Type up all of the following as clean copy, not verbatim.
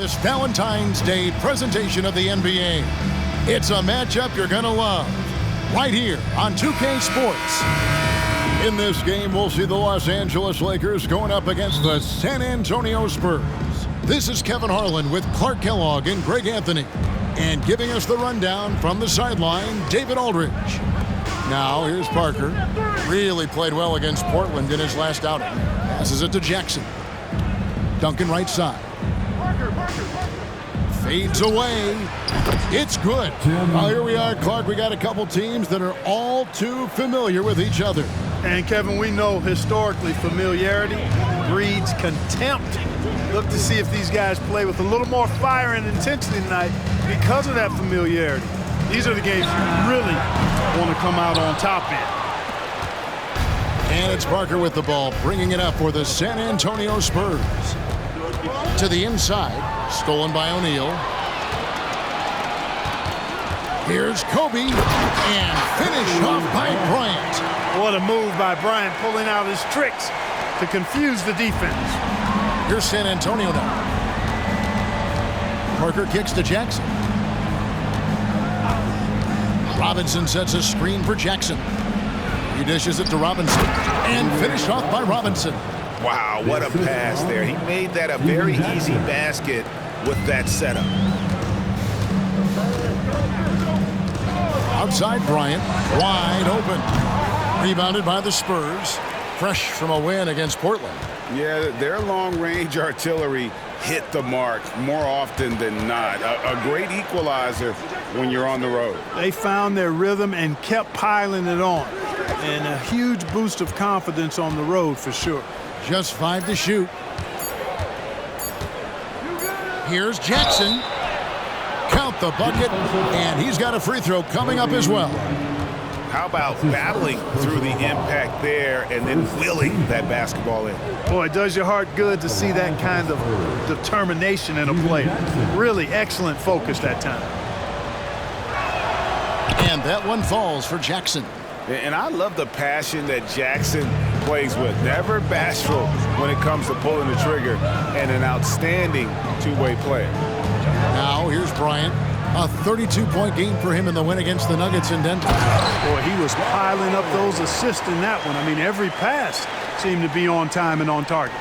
This Valentine's Day presentation of the NBA. It's a matchup you're going to love. Right here on 2K Sports. In this game, we'll see the Los Angeles Lakers going up against the San Antonio Spurs. This is Kevin Harlan with Clark Kellogg and Greg Anthony. And giving us the rundown from the sideline, David Aldridge. Now, here's Parker. Really played well against Portland in his last outing. Passes it to Jackson. Duncan right side. Fades away. It's good. Well, here we are, Clark. We got a couple teams that are all too familiar with each other. And, Kevin, we know historically familiarity breeds contempt. Look to see if these guys play with a little more fire and intensity tonight because of that familiarity. These are the games you really want to come out on top in. And it's Parker with the ball, bringing it up for the San Antonio Spurs. To the inside, stolen by O'Neal. Here's Kobe, and finished off by Bryant. What a move by Bryant, pulling out his tricks to confuse the defense. Here's San Antonio now. Parker kicks to Jackson. Robinson sets a screen for Jackson. He dishes it to Robinson, and finished off by Robinson. Wow, what a pass there. He made that a very easy basket with that setup. Outside Bryant, wide open. Rebounded by the Spurs. Fresh from a win against Portland. Yeah, their long-range artillery hit the mark more often than not. A great equalizer when you're on the road. They found their rhythm and kept piling it on. And a huge boost of confidence on the road for sure. Just 5 to shoot. Here's Jackson. Count the bucket, and he's got a free throw coming up as well. How about battling through the impact there and then willing that basketball in? Boy, it does your heart good to see that kind of determination in a player. Really excellent focus that time. And that one falls for Jackson. And I love the passion that Jackson plays with. Never bashful when it comes to pulling the trigger, and an outstanding two-way player. Now here's Bryant. A 32-point game for him in the win against the Nuggets in Denver. Boy, he was piling up those assists in that one. I mean, every pass seemed to be on time and on target.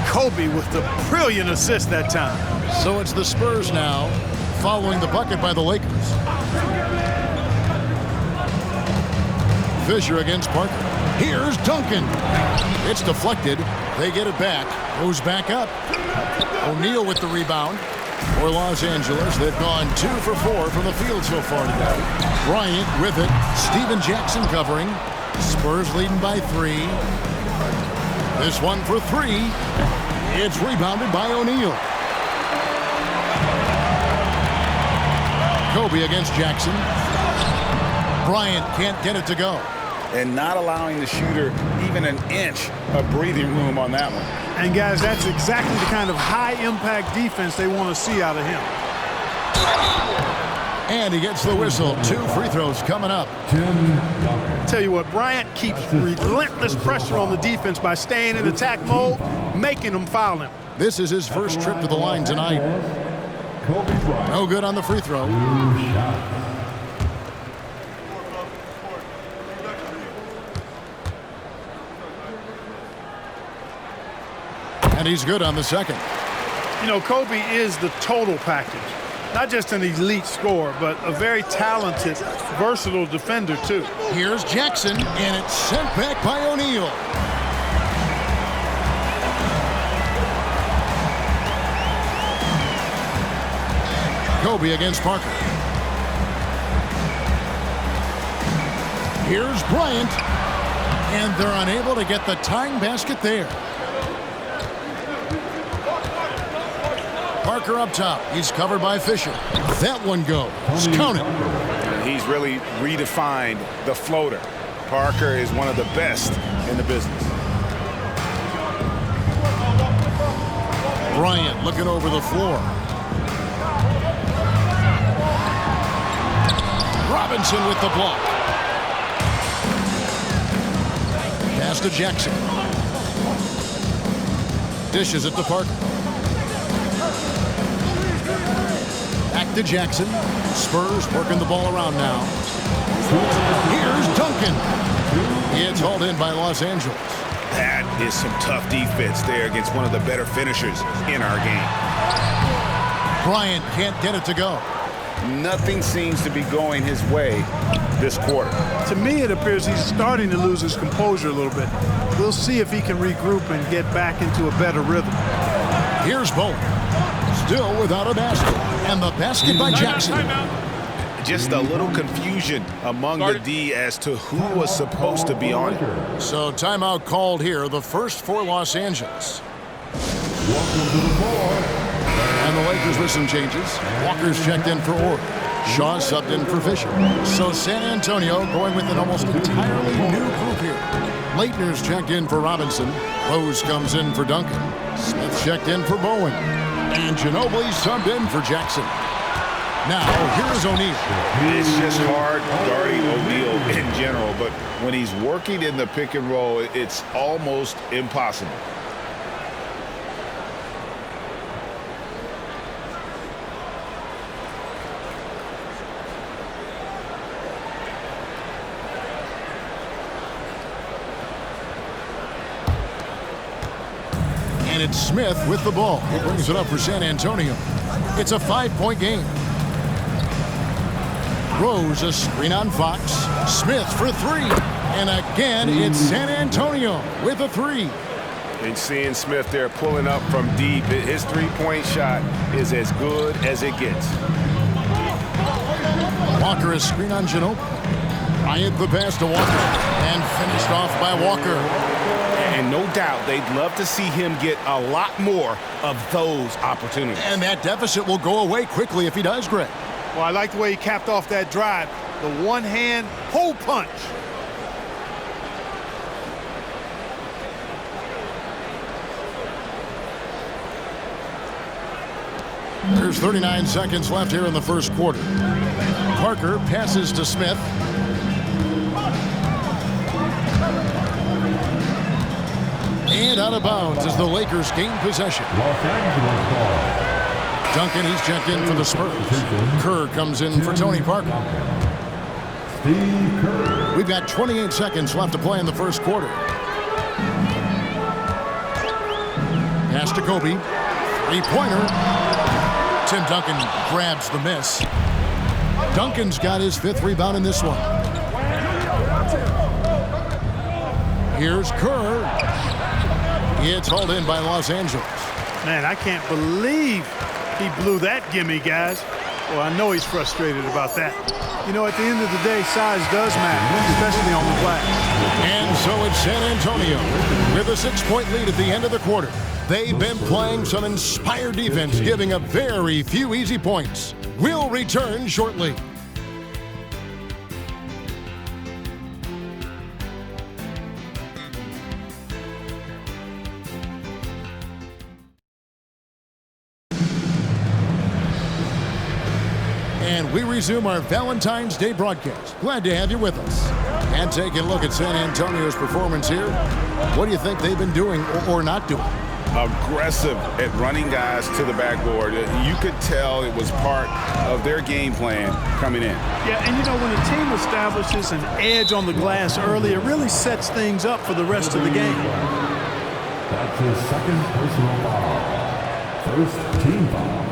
Kobe with the brilliant assist that time. So it's the Spurs now, following the bucket by the Lakers. Fisher against Parker. Here's Duncan. It's deflected. They get it back. Goes back up. O'Neal with the rebound. For Los Angeles, they've gone 2 for 4 from the field so far today. Bryant with it. Steven Jackson covering. Spurs leading by 3. This one for 3. It's rebounded by O'Neal. Kobe against Jackson. Bryant can't get it to go. And not allowing the shooter even an inch of breathing room on that one. And, guys, that's exactly the kind of high-impact defense they want to see out of him. And he gets the whistle. 2 free throws coming up. Tell you what, Bryant keeps relentless pressure on the defense by staying in attack mode, making them foul him. This is his first trip to the line tonight. No good on the free throw. And he's good on the second. You know, Kobe is the total package. Not just an elite scorer, but a very talented, versatile defender, too. Here's Jackson, and it's sent back by O'Neal. Kobe against Parker. Here's Bryant, and they're unable to get the tying basket there. Parker up top. He's covered by Fisher. That one goes. Count it. He's really redefined the floater. Parker is one of the best in the business. Bryant looking over the floor. Robinson with the block. Pass to Jackson. Dishes it to Parker. to Jackson. Spurs working the ball around now. Here's Duncan. It's hauled in by Los Angeles. That is some tough defense there against one of the better finishers in our game. Bryant can't get it to go. Nothing seems to be going his way this quarter. To me, it appears he's starting to lose his composure a little bit. We'll see if he can regroup and get back into a better rhythm. Here's Bowen. Still without a basket. And the basket by Jackson. Just a little confusion among the D as to who was supposed to be on it. So timeout called here, the first for Los Angeles. Welcome to the floor. And the Lakers with some changes. Walker's checked in for Orr. Shaw subbed in for Fisher. So San Antonio going with an almost entirely new group here. Leitner's checked in for Robinson. Rose comes in for Duncan. Smith checked in for Bowen. And Ginobili subbed in for Jackson. Now, here's O'Neal. It's just hard guarding O'Neal in general, but when he's working in the pick and roll, it's almost impossible. And it's Smith with the ball. He brings it up for San Antonio. It's a 5-point game. Rose a screen on Fox. Smith for three. And again, it's San Antonio with a three. And seeing Smith there pulling up from deep, his three-point shot is as good as it gets. Walker a screen on Ginobili. Bryant the pass to Walker. And finished off by Walker. And no doubt they'd love to see him get a lot more of those opportunities. And that deficit will go away quickly if he does, Greg. Well, I like the way he capped off that drive. The one-hand hole punch. There's 39 seconds left here in the first quarter. Parker passes to Smith. And out of bounds as the Lakers gain possession. Los Angeles ball. Duncan, he's checked in for the Spurs. Kerr comes in for Tony Parker. Steve Kerr. We've got 28 seconds left to play in the first quarter. Pass to Kobe. Three-pointer. Tim Duncan grabs the miss. Duncan's got his fifth rebound in this one. Here's Kerr. It's hauled in by Los Angeles. Man, I can't believe he blew that gimme, guys. Well, I know he's frustrated about that. You know, at the end of the day, size does matter, especially on the glass. And so it's San Antonio with a 6-point lead at the end of the quarter. They've been playing some inspired defense, giving up very few easy points. We'll return shortly. And we resume our Valentine's Day broadcast. Glad to have you with us. And taking a look at San Antonio's performance here. What do you think they've been doing or not doing? Aggressive at running guys to the backboard. You could tell it was part of their game plan coming in. Yeah, and you know, when a team establishes an edge on the glass early, it really sets things up for the rest of the game. That's his second personal foul. First team foul.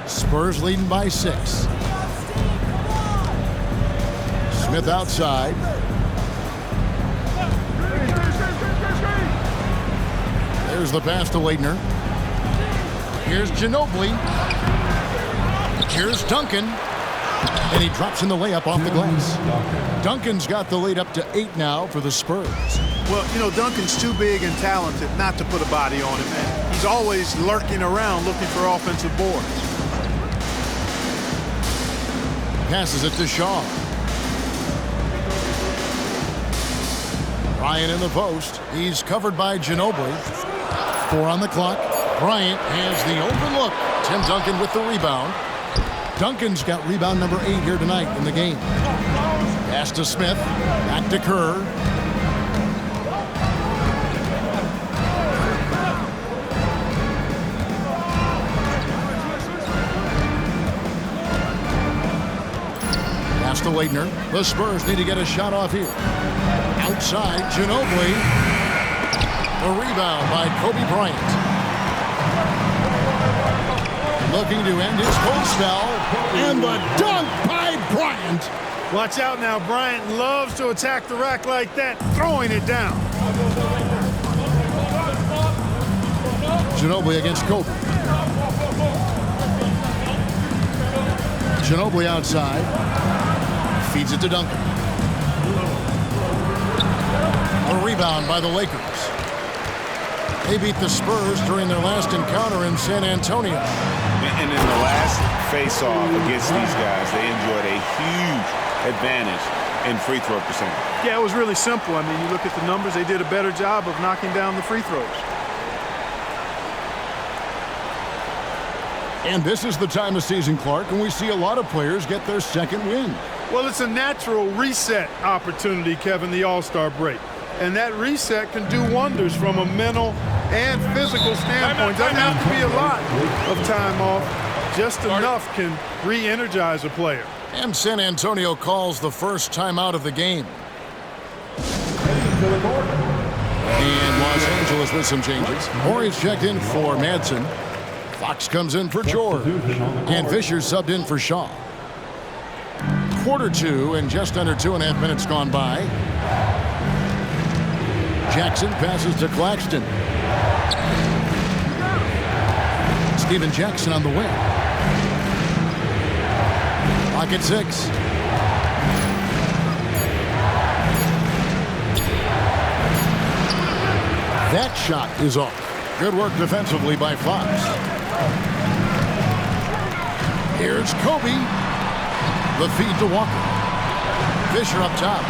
Spurs leading by 6. Smith outside. There's the pass to Leitner. Here's Ginobili. Here's Duncan. And he drops in the layup off the glass. Duncan's got the lead up to 8 now for the Spurs. Well, you know, Duncan's too big and talented not to put a body on him, man. He's always lurking around looking for offensive boards. Passes it to Shaw. Bryant in the post. He's covered by Ginobili. 4 on the clock. Bryant has the open look. Tim Duncan with the rebound. Duncan's got rebound number 8 here tonight in the game. Pass to Smith. Back to Kerr. to Leitner. The Spurs need to get a shot off here. Outside, Ginobili. The rebound by Kobe Bryant. Looking to end his cold spell. And the dunk by Bryant. Watch out now. Bryant loves to attack the rack like that, throwing it down. Ginobili against Kobe. Ginobili outside. Feeds it to Duncan. A rebound by the Lakers. They beat the Spurs during their last encounter in San Antonio. And in the last face-off against these guys, they enjoyed a huge advantage in free throw percentage. Yeah, it was really simple. I mean, you look at the numbers, they did a better job of knocking down the free throws. And this is the time of season, Clark, and we see a lot of players get their second win. Well, it's a natural reset opportunity, Kevin, the All-Star break. And that reset can do wonders from a mental and physical standpoint. Doesn't have to be a lot of time off. Just enough can re-energize a player. And San Antonio calls the first timeout of the game. And Los Angeles with some changes. Morey's checked in for Madsen. Fox comes in for George. And Fisher subbed in for Shaw. Quarter two and just under 2.5 minutes gone by. Jackson passes to Claxton. Steven Jackson on the wing. Pocket 6. That shot is off. Good work defensively by Fox. Here's Kobe. The feed to Walker. Fisher up top.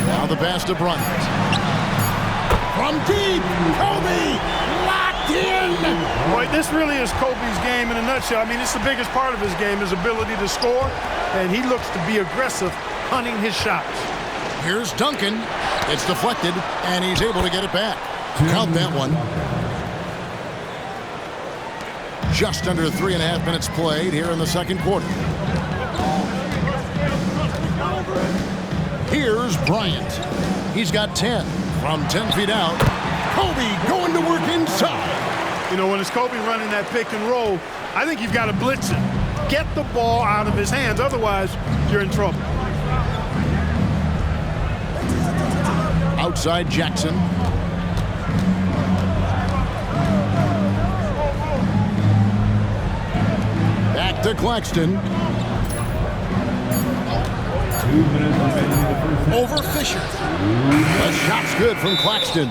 Now the pass to Bryant. From deep, Kobe locked in. Boy, this really is Kobe's game in a nutshell. I mean, it's the biggest part of his game, his ability to score, and he looks to be aggressive, hunting his shots. Here's Duncan. It's deflected, and he's able to get it back. Count that one. Just under 3.5 minutes played here in the second quarter. Here's Bryant. He's got 10 from 10 feet out. Kobe going to work inside. You know, when it's Kobe running that pick and roll, I think you've got to blitz him. Get the ball out of his hands. Otherwise, you're in trouble. Outside Jackson. Back to Claxton. Over Fisher. The shot's good from Claxton.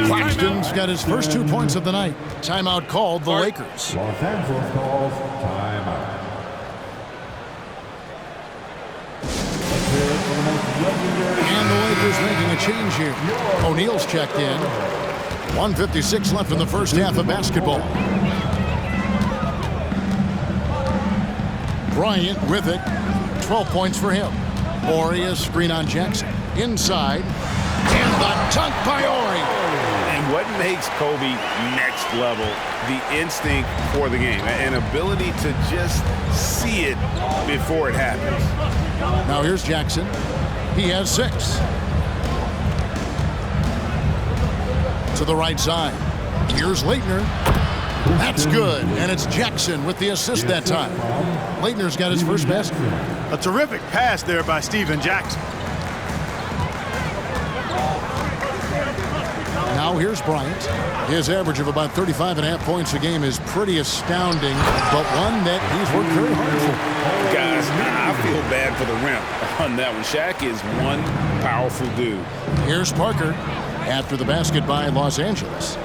Claxton's got his first 2 points of the night. Timeout called the Lakers. Los Angeles calls timeout. And the Lakers making a change here. O'Neal's checked in. 1:56 left in the first half of basketball. Bryant with it. 12 points for him. Morey, a screen on Jackson. Inside. And the dunk by Ori. And what makes Kobe next level, the instinct for the game, an ability to just see it before it happens. Now here's Jackson. He has 6. To the right side. Here's Leitner. That's good. And it's Jackson with the assist that time. Leitner's got his first basket. A terrific pass there by Steven Jackson. Now here's Bryant. His average of about 35.5 points a game is pretty astounding, but one that he's worked very hard for. Guys, I feel bad for the rim on that one. Shaq is one powerful dude. Here's Parker after the basket by Los Angeles.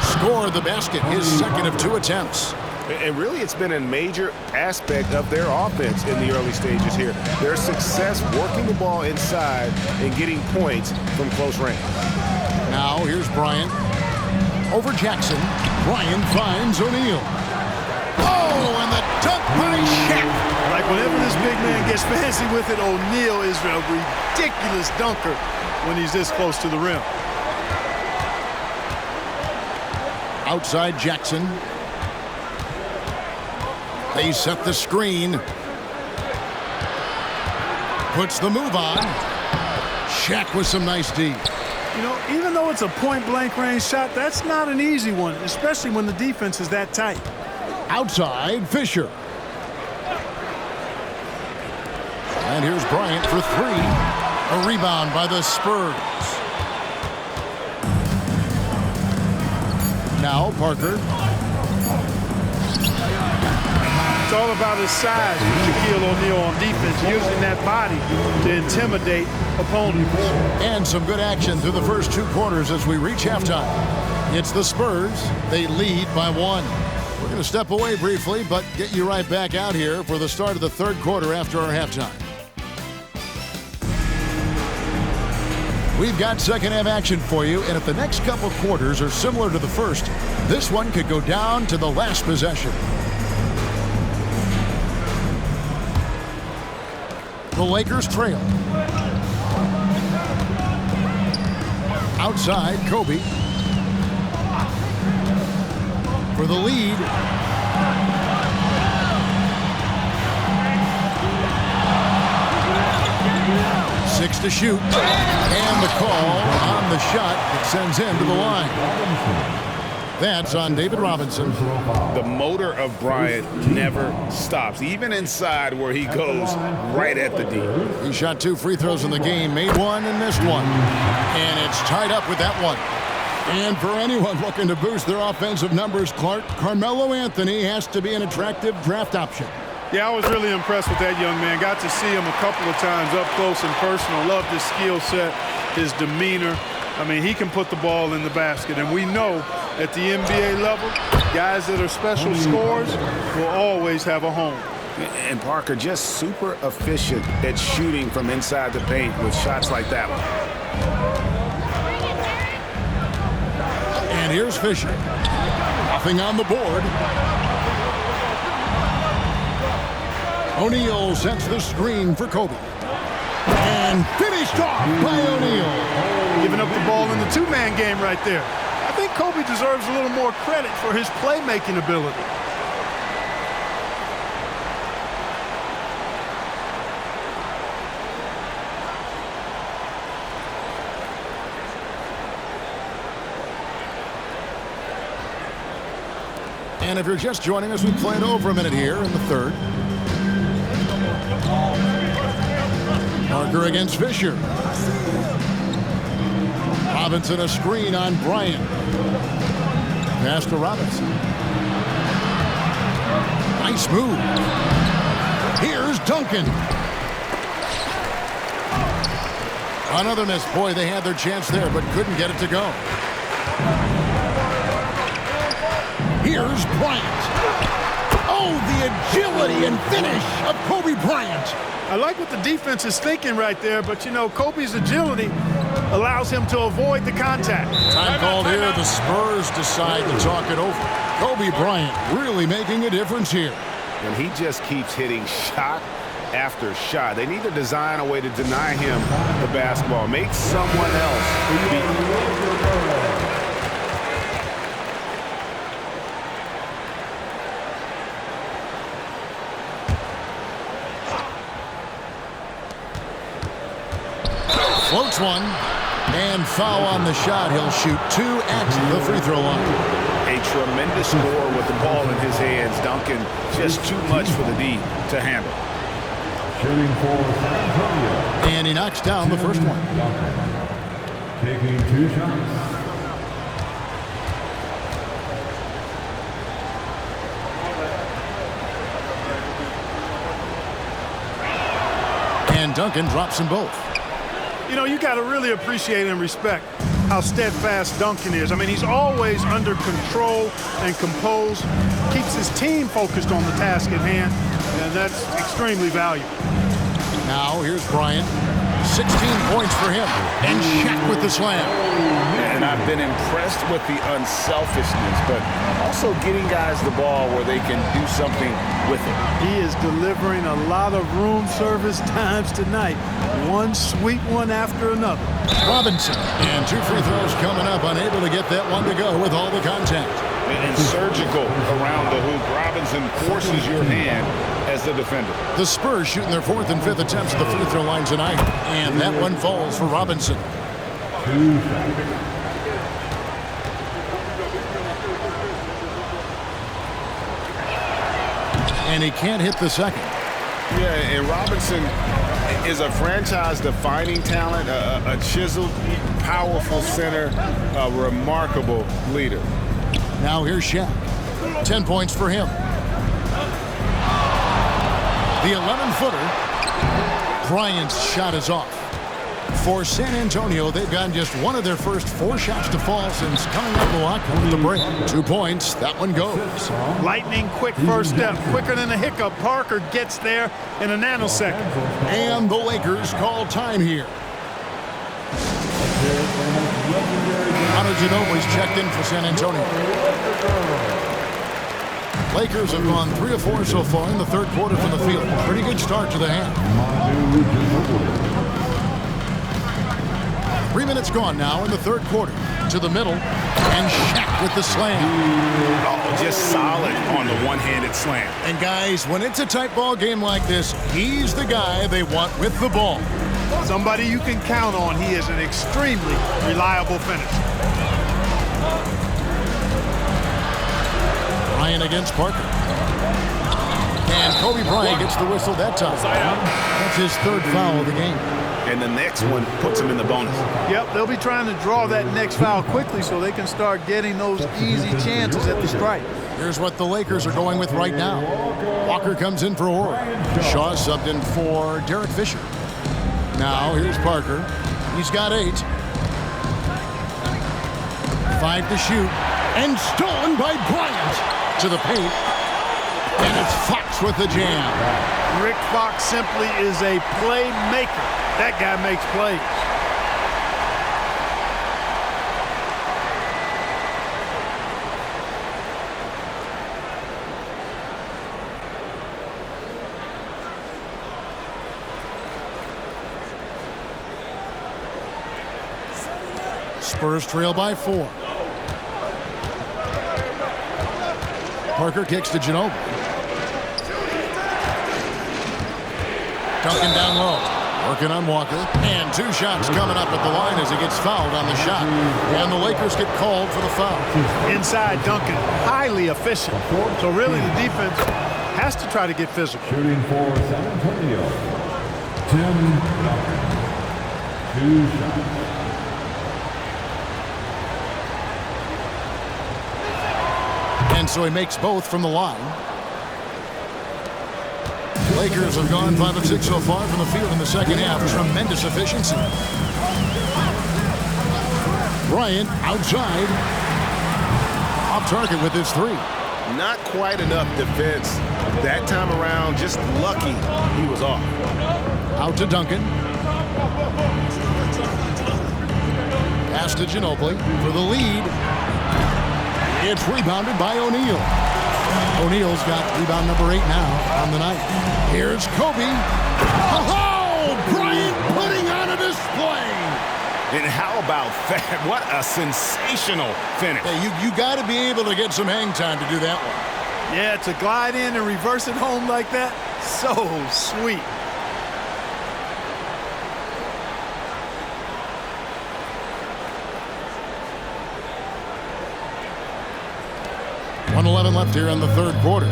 Scored the basket, his second of 2 attempts. And really, it's been a major aspect of their offense in the early stages here. Their success working the ball inside and getting points from close range. Now here's Bryant. Over Jackson. Bryant finds O'Neal. Oh, and the dunk by Shaq. Like whenever this big man gets fancy with it, O'Neal is a ridiculous dunker when he's this close to the rim. Outside Jackson. They set the screen. Puts the move on. Shaq with some nice D. You know, even though it's a point-blank range shot, that's not an easy one, especially when the defense is that tight. Outside Fisher. And here's Bryant for three. A rebound by the Spurs. Now Parker. It's all about his size with Shaquille O'Neal on defense, using that body to intimidate opponents. And some good action through the first 2 quarters as we reach halftime. It's the Spurs. They lead by 1. We're going to step away briefly, but get you right back out here for the start of the 3rd quarter after our halftime. We've got second half action for you, and if the next couple quarters are similar to the first, this one could go down to the last possession. The Lakers trail. Outside, Kobe. For the lead. Six to shoot. And the call on the shot that sends him to the line. That's on David Robinson. The motor of Bryant never stops, even inside where he goes right at the D. He shot 2 free throws in the game, made 1 and missed 1. And it's tied up with that one. And for anyone looking to boost their offensive numbers, Clark, Carmelo Anthony has to be an attractive draft option. Yeah, I was really impressed with that young man. Got to see him a couple of times up close and personal. Loved his skill set, his demeanor. I mean, he can put the ball in the basket. And we know at the NBA level, guys that are special scorers will always have a home. And Parker just super efficient at shooting from inside the paint with shots like that one. And here's Fisher. Nothing on the board. O'Neal sets the screen for Kobe. And finished off by O'Neal. Giving up the ball in the 2-man game right there. I think Kobe deserves a little more credit for his playmaking ability. And if you're just joining us, we played over a minute here in the 3rd. Parker against Fisher. Robinson a screen on Bryant. Pass to Robinson. Nice move. Here's Duncan. Another miss. Boy, they had their chance there, but couldn't get it to go. Here's Bryant. Oh, the agility and finish of Kobe Bryant. I like what the defense is thinking right there, but, you know, Kobe's agility allows him to avoid the contact. Time called here. The Spurs decide to talk it over. Kobe Bryant really making a difference here. And he just keeps hitting shot after shot. They need to design a way to deny him the basketball. Make someone else beat. Floats one, and foul on the shot. He'll shoot 2 at the free throw line. A tremendous score with the ball in his hands. Duncan just too much for the D to handle. Shooting for San Antonio. And he knocks down the first one. Taking 2 shots. And Duncan drops them both. You know, you got to really appreciate and respect how steadfast Duncan is. I mean, he's always under control and composed, keeps his team focused on the task at hand, and that's extremely valuable. Now, here's Bryant. 16 points for him, and Shaq with the slam. And I've been impressed with the unselfishness, but also getting guys the ball where they can do something with it. He is delivering a lot of room service times tonight. One sweet one after another. Robinson, and 2 free throws coming up, unable to get that one to go with all the contact. and surgical around the hoop. Robinson forces your hand as the defender. The Spurs shooting their 4th and 5th attempts at the free throw line tonight. And that one falls for Robinson. And he can't hit the second. Yeah, and Robinson is a franchise-defining talent, a chiseled, powerful center, a remarkable leader. Now here's Shaq. 10 points for him. The 11-footer. Bryant's shot is off. For San Antonio, they've gotten just one of their first 4 shots to fall since coming up the locker with the break. 2 points. That one goes. Lightning quick first step. Quicker than a hiccup. Parker gets there in a nanosecond. And the Lakers call time here. Manu Ginobili's checked in for San Antonio. Lakers have gone 3 of 4 so far in the 3rd quarter from the field. Pretty good start to the half. 3 minutes gone now in the 3rd quarter. To the middle, and Shaq with the slam. Oh, just solid on the one-handed slam. And guys, when it's a tight ball game like this, he's the guy they want with the ball. Somebody you can count on. He is an extremely reliable finisher. Bryant against Parker. And Kobe Bryant gets the whistle that time. That's his 3rd foul of the game. And the next one puts him in the bonus. Yep, they'll be trying to draw that next foul quickly so they can start getting those easy chances at the stripe. Here's what the Lakers are going with right now. Walker comes in for Orr. Shaw subbed in for Derek Fisher. Now here's Parker. He's got 8. 5 to shoot. And stolen by Bryant. To the paint. And it's Fox with the jam. Rick Fox simply is a playmaker. That guy makes plays. Spurs trail by 4. Parker kicks to Ginobili. Duncan down low. Working on Walker. And 2 shots coming up at the line as he gets fouled on the shot. And the Lakers get called for the foul. Inside Duncan, highly efficient. So really the defense has to try to get physical. Shooting for San Antonio, Tim Duncan. 2 shots. And so he makes both from the line. Lakers have gone 5 of 6 so far from the field in the second half. Tremendous efficiency. Bryant outside. Off target with his 3. Not quite enough defense that time around. Just lucky he was off. Out to Duncan. Pass to Ginobili for the lead. It's rebounded by O'Neal. O'Neal's got rebound number 8 now on the night. Here's Kobe. Oh, Bryant putting on a display. And how about that? What a sensational finish. Hey, you got to be able to get some hang time to do that one. Yeah, to glide in and reverse it home like that, so sweet. .11 left here in the 3rd quarter.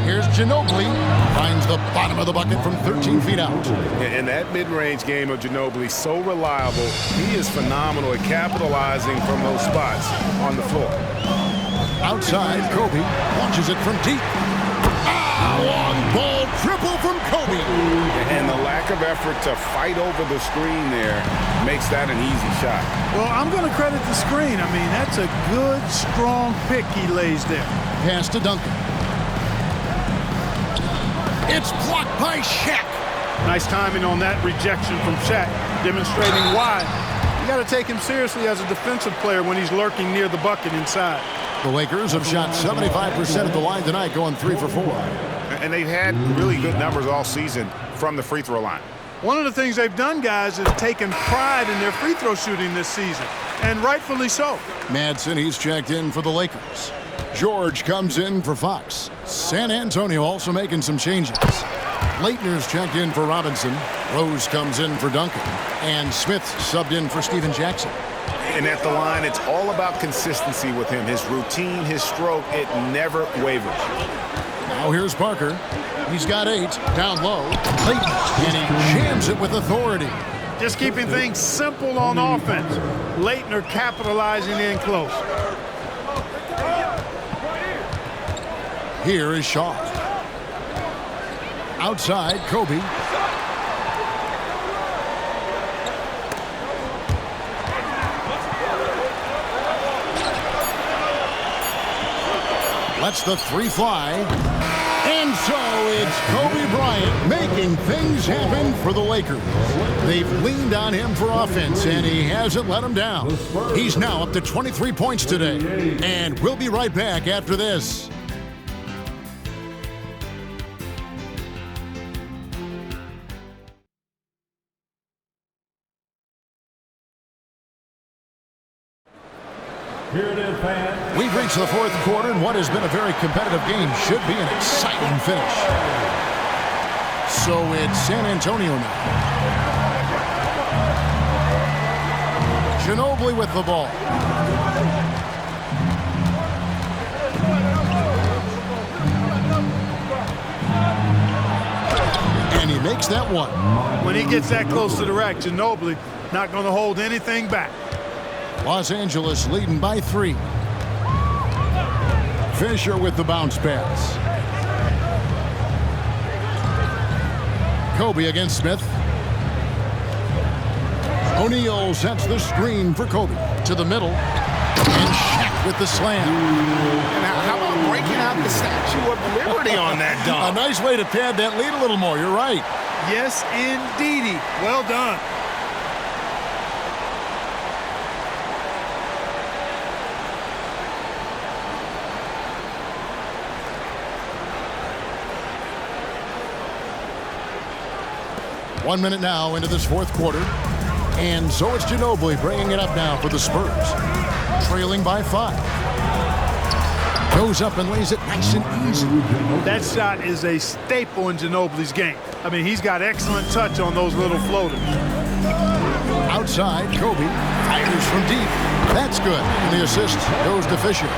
Here's Ginobili. Finds the bottom of the bucket from 13 feet out. And that mid-range game of Ginobili, so reliable. He is phenomenal at capitalizing from those spots on the floor. Outside, Kobe launches it from deep. Long ball triple from Kobe. And the lack of effort to fight over the screen there makes that an easy shot. Well, I'm going to credit the screen. I mean, that's a good, strong pick he lays there. Pass to Duncan. It's blocked by Shaq. Nice timing on that rejection from Shaq, demonstrating why you got to take him seriously as a defensive player when he's lurking near the bucket inside. The Lakers have shot 75% at the line tonight, going 3 for 4. And they've had really good numbers all season from the free throw line. One of the things they've done, guys, is taken pride in their free throw shooting this season. and rightfully so. Madsen, he's checked in for the Lakers. George comes in for Fox. San Antonio also making some changes. Leitner's checked in for Robinson. Rose comes in for Duncan. And Smith subbed in for Steven Jackson. And at the line, it's all about consistency with him. His routine, his stroke, it never wavers. Now here's Parker. He's got 8. Down low. Leitner. And he jams it with authority. Just keeping things simple on offense. Leitner capitalizing in close. Here is Shaw. Outside, Kobe. Lets the 3 fly. And so it's Kobe Bryant making things happen for the Lakers. They've leaned on him for offense, and he hasn't let them down. He's now up to 23 points today. And we'll be right back after this. Here it is, fans. We've reached the 4th quarter, and what has been a very competitive game should be an exciting finish. So it's San Antonio now. Ginobili with the ball. And he makes that one. When he gets that close to the rack, Ginobili not going to hold anything back. Los Angeles leading by 3. Fisher with the bounce pass. Kobe against Smith. O'Neal sets the screen for Kobe. To the middle. And Shaq with the slam. Now, how about breaking out the Statue of Liberty on that dunk? A nice way to pad that lead a little more. You're right. Yes, indeedy. Well done. One minute now into this 4th quarter. And so it's Ginobili bringing it up now for the Spurs. Trailing by 5. Goes up and lays it nice and easy. That shot is a staple in Ginobili's game. I mean, he's got excellent touch on those little floaters. Outside, Kobe fires from deep. That's good. And the assist goes to Fisher.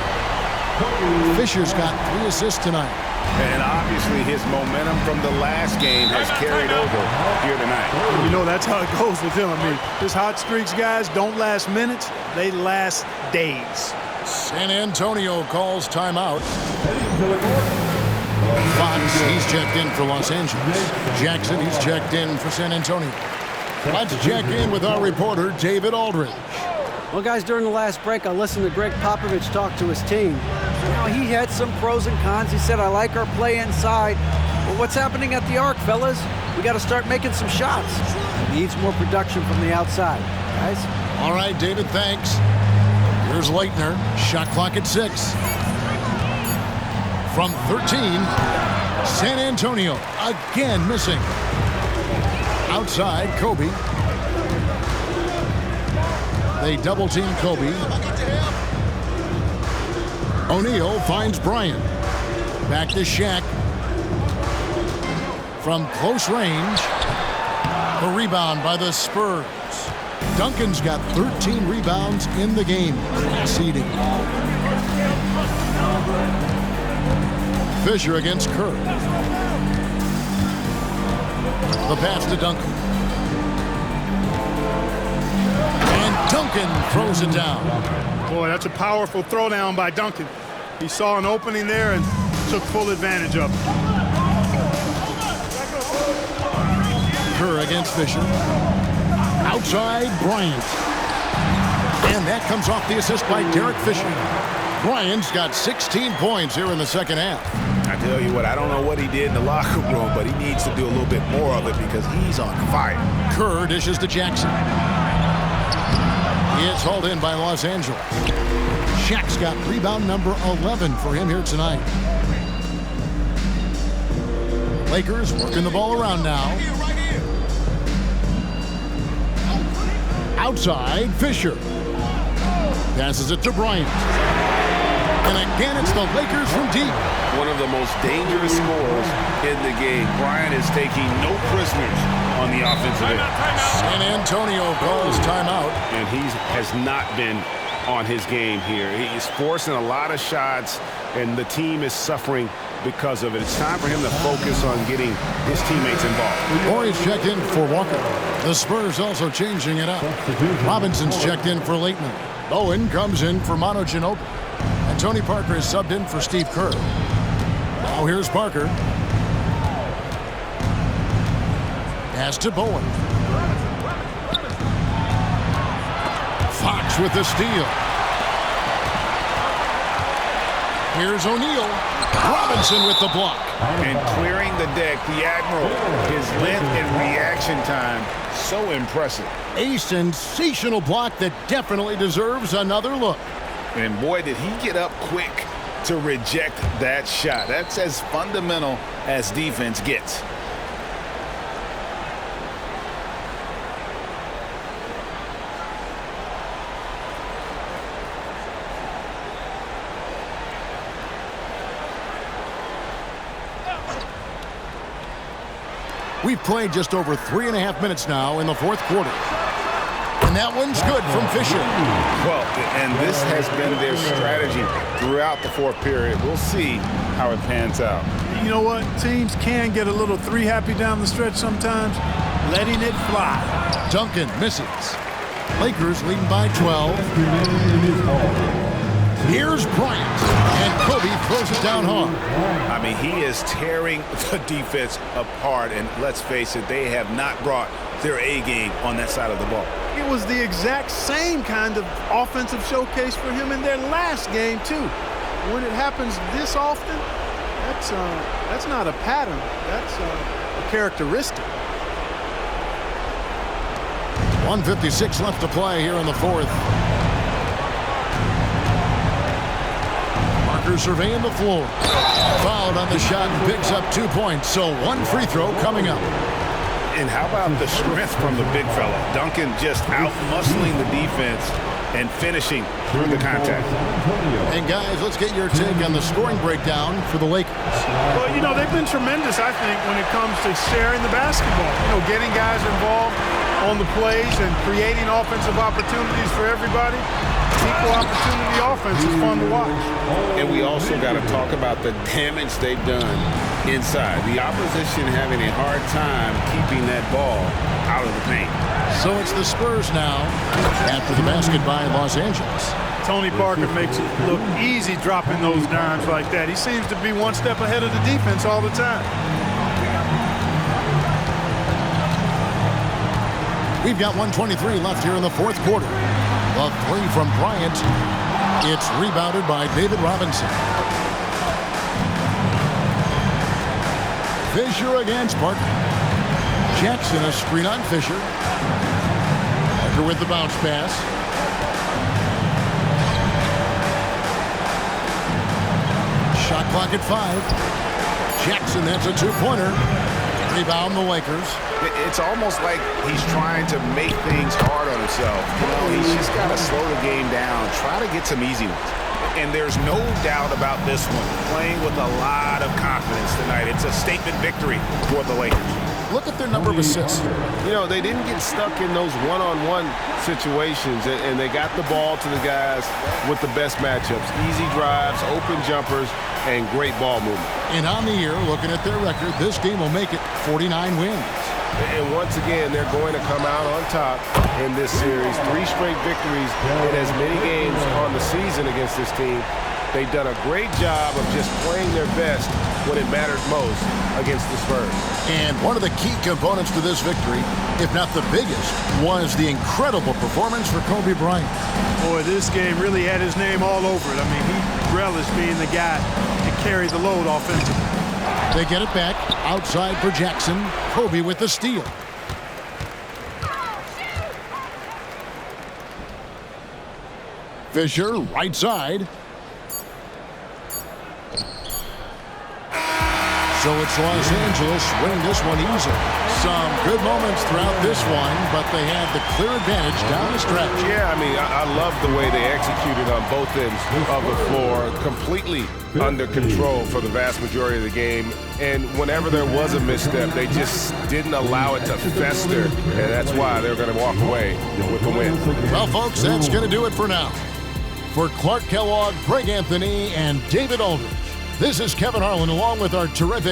Fisher's got 3 assists tonight. And obviously his momentum from the last game has carried over here tonight. You know, that's how it goes with him. I mean, his hot streaks, guys, don't last minutes. They last days. San Antonio calls timeout. Fox, he's checked in for Los Angeles. Jackson, he's checked in for San Antonio. Let's check in with our reporter, David Aldridge. Well, guys, during the last break, I listened to Greg Popovich talk to his team. You know, he had some pros and cons. He said, I like our play inside. But what's happening at the arc, fellas? We got to start making some shots. It needs more production from the outside, guys. All right, David, thanks. Here's Leitner. Shot clock at 6. From 13, San Antonio again missing. Outside, Kobe. They double team Kobe. O'Neal finds Bryant. Back to Shaq. From close range. The rebound by the Spurs. Duncan's got 13 rebounds in the game. Conceding. Fisher against Kerr. The pass to Duncan. And Duncan throws it down. Boy, that's a powerful throwdown by Duncan. He saw an opening there and took full advantage of it. Kerr against Fisher. Outside, Bryant. And that comes off the assist by Derek Fisher. Bryant's got 16 points here in the second half. I tell you what, I don't know what he did in the locker room, but he needs to do a little bit more of it because he's on fire. Kerr dishes to Jackson. It's hauled in by Los Angeles. Shaq's got rebound number 11 for him here tonight. Lakers working the ball around now. Outside, Fisher. Passes it to Bryant. And again, it's the Lakers from deep. One of the most dangerous scorers in the game. Bryant is taking no prisoners on the offensive end. San Antonio calls timeout. And he has not been on his game here. He's forcing a lot of shots, and the team is suffering because of it. It's time for him to focus on getting his teammates involved. Morey's checked in for Walker. The Spurs also changing it up. Robinson's checked in for Leighton. Bowen comes in for Manu Ginobili. And Tony Parker is subbed in for Steve Kerr. Now here's Parker. Pass to Bowen. Fox with the steal. Here's O'Neal. Robinson with the block. And clearing the deck, the Admiral. His length and reaction time, so impressive. A sensational block that definitely deserves another look. And boy, did he get up quick to reject that shot. That's as fundamental as defense gets. We've played just over 3.5 minutes now in the fourth quarter. And that one's good from Fisher. Well, and this has been their strategy throughout the fourth period. We'll see how it pans out. You know what? Teams can get a little three happy down the stretch sometimes, letting it fly. Duncan misses. Lakers leading by 12. Here's Bryant. And Kobe throws it down hard. I mean, he is tearing the defense apart. And let's face it, they have not brought their A game on that side of the ball. It was the exact same kind of offensive showcase for him in their last game, too. When it happens this often, that's not a pattern. That's a characteristic. 1:56 left to play here in the fourth. Parker surveying the floor. Fouled on the shot and picks up 2 points. So one free throw coming up. And how about the strength from the big fella? Duncan just out-muscling the defense and finishing through the contact. And guys, let's get your take on the scoring breakdown for the Lakers. Well, you know, they've been tremendous, I think, when it comes to sharing the basketball. You know, getting guys involved on the plays and creating offensive opportunities for everybody. Equal opportunity offense is fun to watch. And we also got to talk about the damage they've done inside. The opposition having a hard time keeping that ball out of the paint. So it's the Spurs now after the basket by Los Angeles. Tony Parker makes it look easy dropping those dimes like that. He seems to be one step ahead of the defense all the time. We've got 1:23 left here in the fourth quarter. The three from Bryant. It's rebounded by David Robinson. Fisher against Parker. Jackson a screen on Fisher. Parker with the bounce pass. Shot clock at 5. Jackson, that's a two-pointer. Rebound the Lakers. It's almost like he's trying to make things hard on himself. You know, he's just got to slow the game down, try to get some easy ones. And there's no doubt about this one. Playing with a lot of confidence tonight. It's a statement victory for the Lakers. Look at their number of assists. You know, they didn't get stuck in those one-on-one situations, and they got the ball to the guys with the best matchups. Easy drives, open jumpers, and great ball movement. And on the year, looking at their record, this game will make it 49 wins. And once again, they're going to come out on top in this series. 3 straight victories in as many games on the season against this team. They've done a great job of just playing their best when it mattered most against the Spurs. And one of the key components to this victory, if not the biggest, was the incredible performance for Kobe Bryant. Boy, this game really had his name all over it. I mean, he relished being the guy to carry the load offensively. They get it back outside for Jackson. Kobe with the steal. Fisher, right side. So it's Los Angeles winning this one easily. Some good moments throughout this one, but they had the clear advantage down the stretch. Yeah, I mean, I love the way they executed on both ends of the floor, completely under control for the vast majority of the game. And whenever there was a misstep, they just didn't allow it to fester, and that's why they're going to walk away with the win. Well, folks, that's going to do it for now. For Clark Kellogg, Greg Anthony, and David Aldridge, this is Kevin Harlan along with our terrific